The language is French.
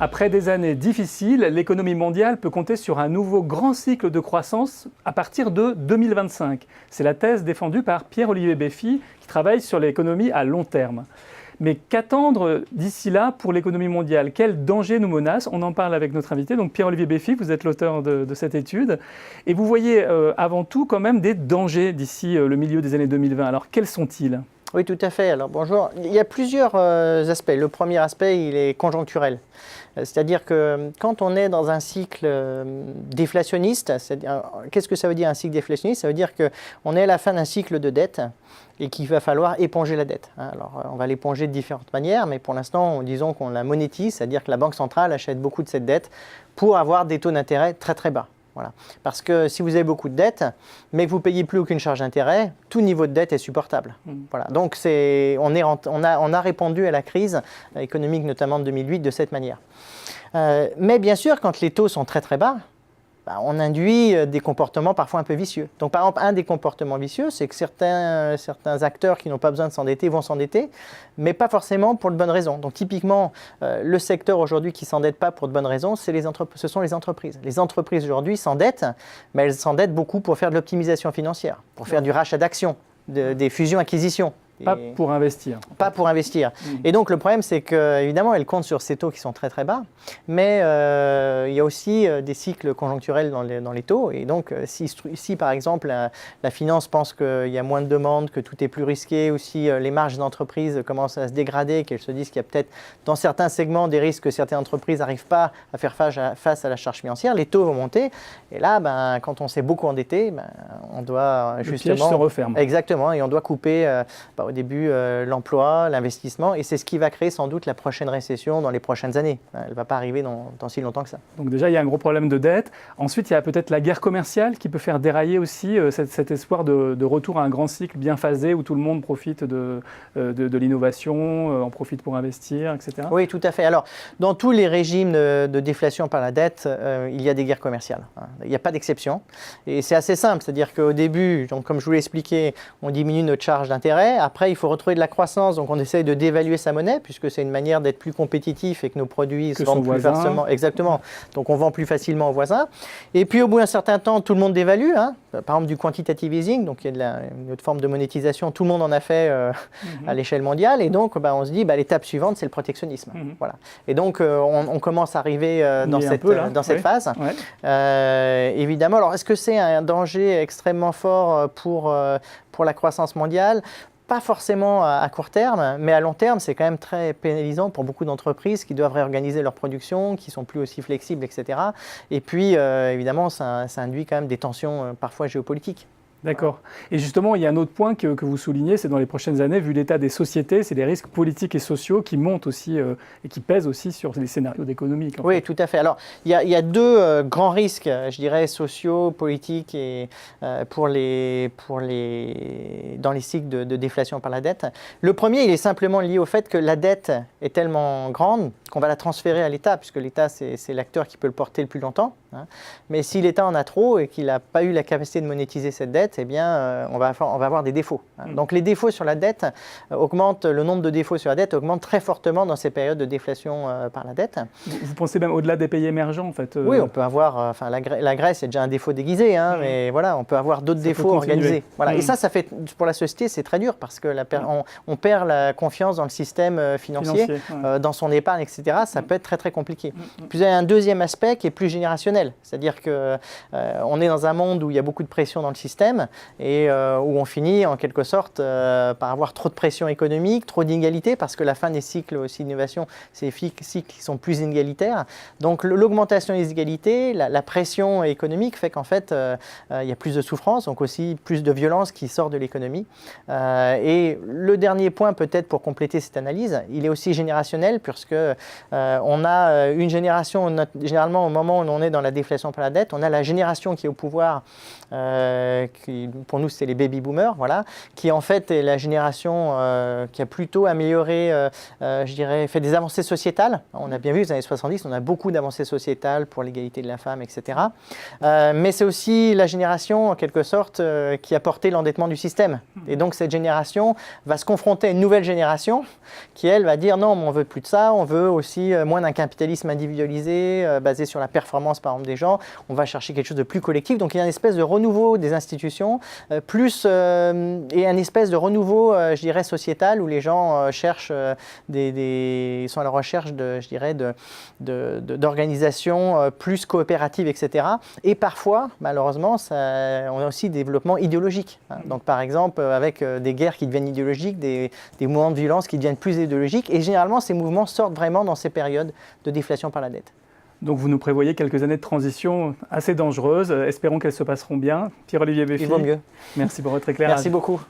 Après des années difficiles, l'économie mondiale peut compter sur un nouveau grand cycle de croissance à partir de 2025. C'est la thèse défendue par Pierre-Olivier Beffy, qui travaille sur l'économie à long terme. Mais qu'attendre d'ici là pour l'économie mondiale? Quel danger nous menace? On en parle avec notre invité, donc Pierre-Olivier Beffy, vous êtes l'auteur de cette étude. Et vous voyez avant tout quand même des dangers d'ici le milieu des années 2020. Alors quels sont-ils? Oui, tout à fait. Alors bonjour. Il y a plusieurs aspects. Le premier aspect, il est conjoncturel. C'est-à-dire que quand on est dans un cycle déflationniste, qu'est-ce que ça veut dire un cycle déflationniste? Ça veut dire qu'on est à la fin d'un cycle de dette et qu'il va falloir éponger la dette. Alors on va l'éponger de différentes manières, mais pour l'instant, disons qu'on la monétise, c'est-à-dire que la Banque centrale achète beaucoup de cette dette pour avoir des taux d'intérêt très très bas. Voilà. Parce que si vous avez beaucoup de dettes, mais que vous ne payez plus aucune charge d'intérêt, tout niveau de dette est supportable. Voilà. Donc on a répondu à la crise économique, notamment de 2008, de cette manière. Mais bien sûr, quand les taux sont très très bas, on induit des comportements parfois un peu vicieux. Donc par exemple, un des comportements vicieux, c'est que certains acteurs qui n'ont pas besoin de s'endetter vont s'endetter, mais pas forcément pour de bonnes raisons. Donc typiquement, le secteur aujourd'hui qui ne s'endette pas pour de bonnes raisons, ce sont les entreprises. Les entreprises aujourd'hui s'endettent, mais elles s'endettent beaucoup pour faire de l'optimisation financière, pour faire du rachat d'actions, des fusions-acquisitions. Pas pour investir. Pas pour investir. Et donc le problème, c'est qu'évidemment, elles comptent sur ces taux qui sont très très bas, mais il y a aussi des cycles conjoncturels dans les taux. Et donc si par exemple la finance pense qu'il y a moins de demandes, que tout est plus risqué, ou si les marges d'entreprise commencent à se dégrader, qu'elles se disent qu'il y a peut-être dans certains segments des risques que certaines entreprises n'arrivent pas à faire face à la charge financière, les taux vont monter. Et là, quand on s'est beaucoup endetté, on doit justement… Le piège se referme. Exactement, et on doit couper… au début, l'emploi, l'investissement, et c'est ce qui va créer sans doute la prochaine récession dans les prochaines années. Elle ne va pas arriver dans si longtemps que ça. Donc déjà, il y a un gros problème de dette. Ensuite, il y a peut-être la guerre commerciale qui peut faire dérailler aussi cet espoir de retour à un grand cycle bien phasé où tout le monde profite de l'innovation, en profite pour investir, etc. Oui, tout à fait. Alors, dans tous les régimes de déflation par la dette, il y a des guerres commerciales. Il n'y a pas d'exception. Et c'est assez simple, c'est-à-dire qu'au début, donc, comme je vous l'ai expliqué, on diminue notre charge d'intérêt. Après, il faut retrouver de la croissance, donc on essaye de dévaluer sa monnaie, puisque c'est une manière d'être plus compétitif et que nos produits se vendent plus facilement. Exactement. Donc on vend plus facilement aux voisins. Et puis au bout d'un certain temps, tout le monde dévalue. Par exemple, du quantitative easing, donc il y a une autre forme de monétisation, tout le monde en a fait à l'échelle mondiale. Et donc on se dit, l'étape suivante, c'est le protectionnisme. Voilà. Et donc on commence à arriver dans cette phase. Ouais. Évidemment, alors est-ce que c'est un danger extrêmement fort pour la croissance mondiale? Pas forcément à court terme, mais à long terme, c'est quand même très pénalisant pour beaucoup d'entreprises qui doivent réorganiser leur production, qui sont plus aussi flexibles, etc. Et puis, évidemment, ça induit quand même des tensions parfois géopolitiques. D'accord. Et justement, il y a un autre point que vous soulignez, c'est dans les prochaines années, vu l'état des sociétés, c'est les risques politiques et sociaux qui montent aussi et qui pèsent aussi sur les scénarios d'économie. Oui, tout à fait. Alors, il y a deux grands risques, je dirais, sociaux, politiques et dans les cycles de déflation par la dette. Le premier, il est simplement lié au fait que la dette est tellement grande qu'on va la transférer à l'État, puisque l'État, c'est l'acteur qui peut le porter le plus longtemps. Mais si l'État en a trop et qu'il n'a pas eu la capacité de monétiser cette dette, eh bien, on va avoir des défauts. Donc les défauts sur la dette augmentent, le nombre de défauts sur la dette augmente très fortement dans ces périodes de déflation par la dette. Vous pensez même au-delà des pays émergents, en fait Oui, on peut avoir, la Grèce, c'est déjà un défaut déguisé, mais voilà, on peut avoir d'autres défauts organisés. Voilà. Et ça fait, pour la société, c'est très dur parce que on perd la confiance dans le système financier, dans son épargne, etc. Ça peut être très très compliqué. Puis il y a un deuxième aspect qui est plus générationnel, c'est-à-dire qu'on est dans un monde où il y a beaucoup de pression dans le système et où on finit en quelque sorte par avoir trop de pression économique, trop d'inégalités, parce que la fin des cycles aussi d'innovation, c'est des cycles qui sont plus inégalitaires. Donc l'augmentation des inégalités, la pression économique fait qu'en fait il y a plus de souffrance, donc aussi plus de violence qui sort de l'économie. Et le dernier point peut-être pour compléter cette analyse, il est aussi générationnel, puisque on a une génération, généralement au moment où on est dans la déflation par la dette, on a la génération qui est au pouvoir, qui, pour nous c'est les baby boomers, voilà, qui en fait est la génération qui a plutôt amélioré, je dirais, fait des avancées sociétales. On a bien vu, les années 70, on a beaucoup d'avancées sociétales pour l'égalité de la femme, etc. Mais c'est aussi la génération, en quelque sorte, qui a porté l'endettement du système. Et donc cette génération va se confronter à une nouvelle génération qui, elle, va dire non, mais on ne veut plus de ça, on veut aussi, moins d'un capitalisme individualisé, basé sur la performance par exemple des gens. On va chercher quelque chose de plus collectif. Donc il y a une espèce de renouveau des institutions, et une espèce de renouveau, je dirais, sociétal, où les gens cherchent sont à la recherche d'organisations plus coopératives, etc. Et parfois, malheureusement, on a aussi des développements idéologiques. Donc par exemple, avec des guerres qui deviennent idéologiques, des mouvements de violence qui deviennent plus idéologiques. Et généralement, ces mouvements sortent vraiment dans ces périodes de déflation par la dette. Donc vous nous prévoyez quelques années de transition assez dangereuses. Espérons qu'elles se passeront bien. Pierre-Olivier Beffy, il vaut mieux. Merci pour votre éclairage. Merci beaucoup.